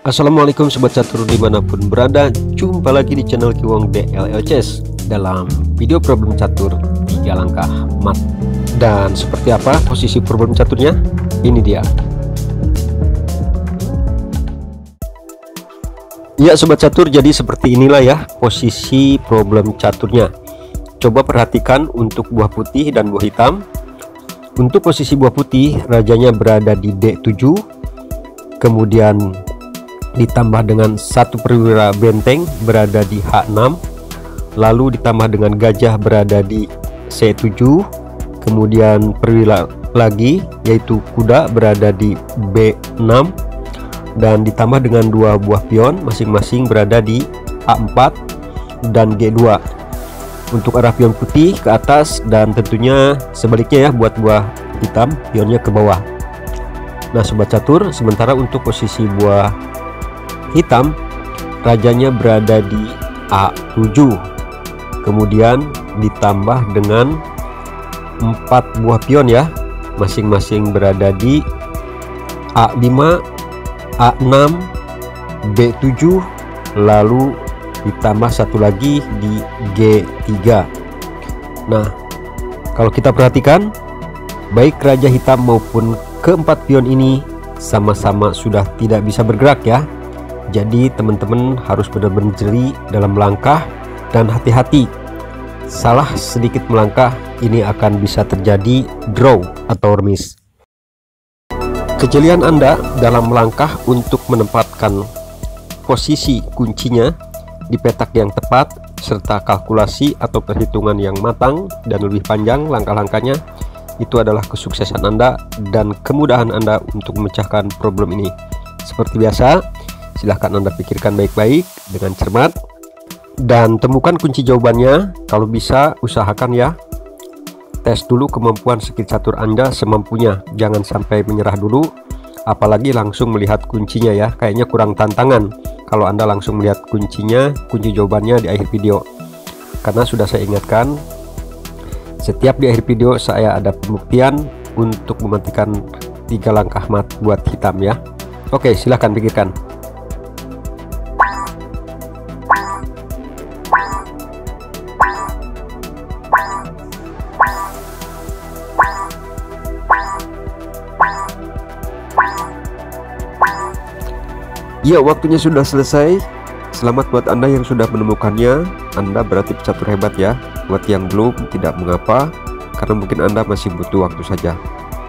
Assalamualaikum Sobat Catur dimanapun berada. Jumpa lagi di channel Kiwong DLL Chess dalam video problem catur 3 langkah mat. Dan seperti apa posisi problem caturnya? Ini dia. Ya Sobat Catur, jadi seperti inilah ya posisi problem caturnya. Coba perhatikan untuk buah putih dan buah hitam. Untuk posisi buah putih, rajanya berada di D7, kemudian ditambah dengan satu perwira benteng berada di H6, lalu ditambah dengan gajah berada di C7, kemudian perwira lagi yaitu kuda berada di B6, dan ditambah dengan dua buah pion masing-masing berada di A4 dan G2. Untuk arah pion putih ke atas dan tentunya sebaliknya ya buat buah hitam, pionnya ke bawah. Nah Sobat Catur, sementara untuk posisi buah hitam, rajanya berada di A7, kemudian ditambah dengan 4 buah pion ya, masing-masing berada di A5, A6, B7, lalu ditambah satu lagi di G3. Nah kalau kita perhatikan, baik raja hitam maupun keempat pion ini sama-sama sudah tidak bisa bergerak ya. Jadi teman-teman harus benar-benar jeli dalam melangkah dan hati-hati. Salah sedikit melangkah, ini akan bisa terjadi draw atau remis. Kejelian Anda dalam melangkah untuk menempatkan posisi kuncinya di petak yang tepat, serta kalkulasi atau perhitungan yang matang dan lebih panjang langkah-langkahnya, itu adalah kesuksesan Anda dan kemudahan Anda untuk memecahkan problem ini. Seperti biasa, silahkan Anda pikirkan baik-baik dengan cermat dan temukan kunci jawabannya. Kalau bisa usahakan ya, tes dulu kemampuan skill catur Anda semampunya, jangan sampai menyerah dulu, apalagi langsung melihat kuncinya ya. Kayaknya kurang tantangan kalau Anda langsung melihat kuncinya, kunci jawabannya di akhir video, karena sudah saya ingatkan setiap di akhir video saya ada pembuktian untuk mematikan 3 langkah mat buat hitam ya. Oke, silahkan pikirkan. Ya, waktunya sudah selesai. Selamat buat Anda yang sudah menemukannya. Anda berarti pecatur hebat ya. Buat yang belum, tidak mengapa, karena mungkin Anda masih butuh waktu saja.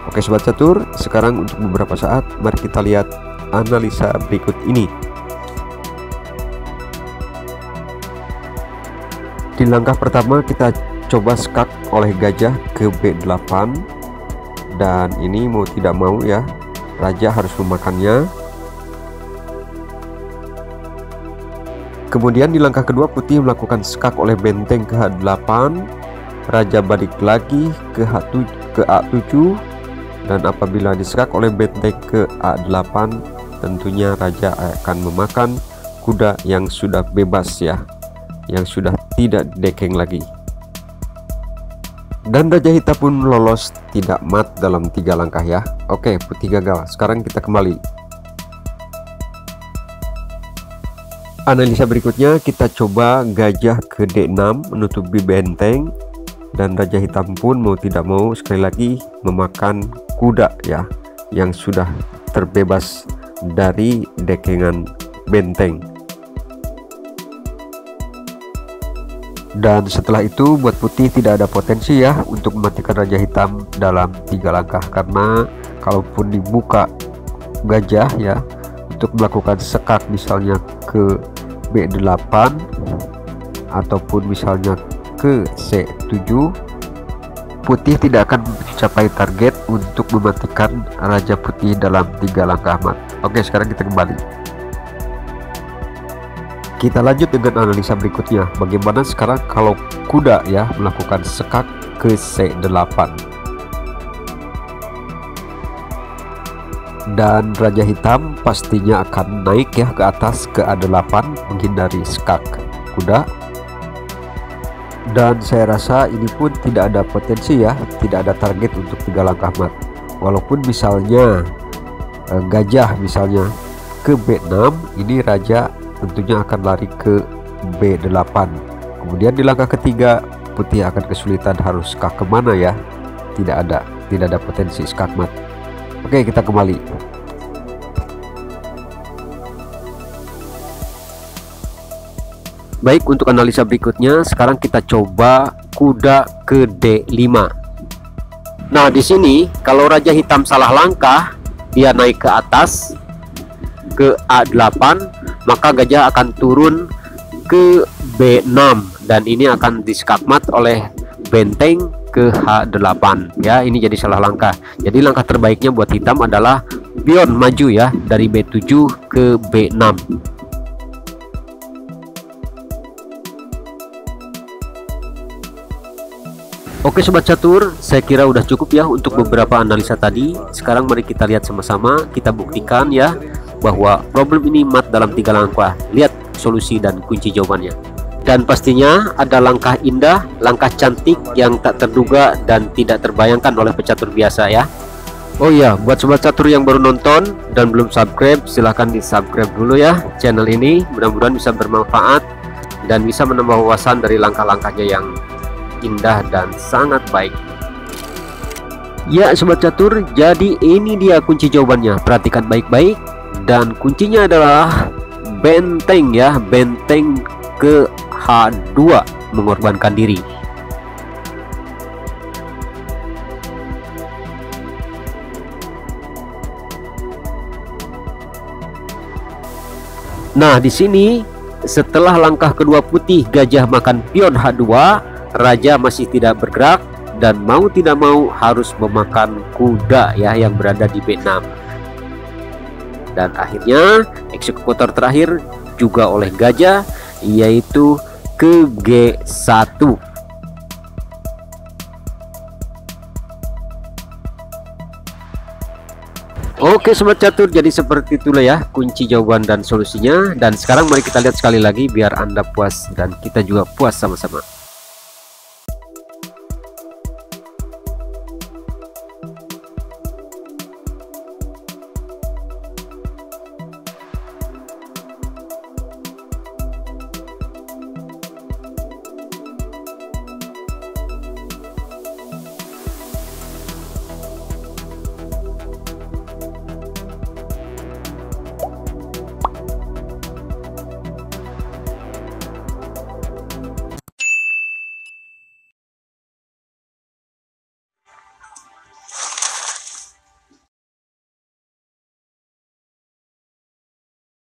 Oke Sobat Catur, sekarang untuk beberapa saat mari kita lihat analisa berikut ini. Di langkah pertama kita coba skak oleh gajah ke B8, dan ini mau tidak mau ya, raja harus memakannya. Kemudian di langkah kedua putih melakukan skak oleh benteng ke H8, raja balik lagi ke A7, dan apabila diskak oleh benteng ke A8, tentunya raja akan memakan kuda yang sudah bebas ya, yang sudah tidak dekeng lagi. Dan raja hitam pun lolos tidak mat dalam 3 langkah ya. Oke, putih gagal. Sekarang kita kembali. Analisa berikutnya kita coba gajah ke D6 menutupi benteng, dan raja hitam pun mau tidak mau sekali lagi memakan kuda ya, yang sudah terbebas dari dekengan benteng. Dan setelah itu buat putih tidak ada potensi ya untuk mematikan raja hitam dalam 3 langkah, karena kalaupun dibuka gajah ya untuk melakukan sekak misalnya ke B8 ataupun misalnya ke C7, putih tidak akan mencapai target untuk mematikan raja putih dalam 3 langkah mat. Oke, sekarang kita kembali. Kita lanjut dengan analisa berikutnya. Bagaimana sekarang kalau kuda ya melakukan sekak ke C8, dan raja hitam pastinya akan naik ya ke atas ke A8 menghindari skak kuda. Dan saya rasa ini pun tidak ada potensi ya, tidak ada target untuk 3 langkah mat. Walaupun misalnya gajah misalnya ke B6, ini raja tentunya akan lari ke B8. Kemudian di langkah ketiga putih akan kesulitan harus skak kemana ya, tidak ada potensi skakmat. Oke, kita kembali. Baik, untuk analisa berikutnya sekarang kita coba kuda ke D5. Nah, di sini kalau raja hitam salah langkah, dia naik ke atas ke A8, maka gajah akan turun ke B6 dan ini akan diskakmat oleh benteng ke H8 ya. Ini jadi salah langkah. Jadi langkah terbaiknya buat hitam adalah pion maju ya dari B7 ke B6. Oke sobat catur, saya kira udah cukup ya untuk beberapa analisa tadi. Sekarang mari kita lihat sama-sama, kita buktikan ya bahwa problem ini mat dalam 3 langkah. Lihat solusi dan kunci jawabannya. Dan pastinya ada langkah indah, langkah cantik yang tak terduga dan tidak terbayangkan oleh pecatur biasa ya. Oh iya, buat sobat catur yang baru nonton dan belum subscribe, silahkan di subscribe dulu ya channel ini. Mudah-mudahan bisa bermanfaat dan bisa menambah wawasan dari langkah-langkahnya yang indah dan sangat baik. Ya sobat catur, jadi ini dia kunci jawabannya. Perhatikan baik-baik, dan kuncinya adalah benteng ya, benteng ke H2, mengorbankan diri. Nah, di sini setelah langkah kedua putih gajah makan pion H2, raja masih tidak bergerak dan mau tidak mau harus memakan kuda ya yang berada di B6. Dan akhirnya eksekutor terakhir juga oleh gajah, yaitu ke G1. Oke sobat catur, jadi seperti itulah ya kunci jawaban dan solusinya. Dan sekarang mari kita lihat sekali lagi biar Anda puas dan kita juga puas sama-sama.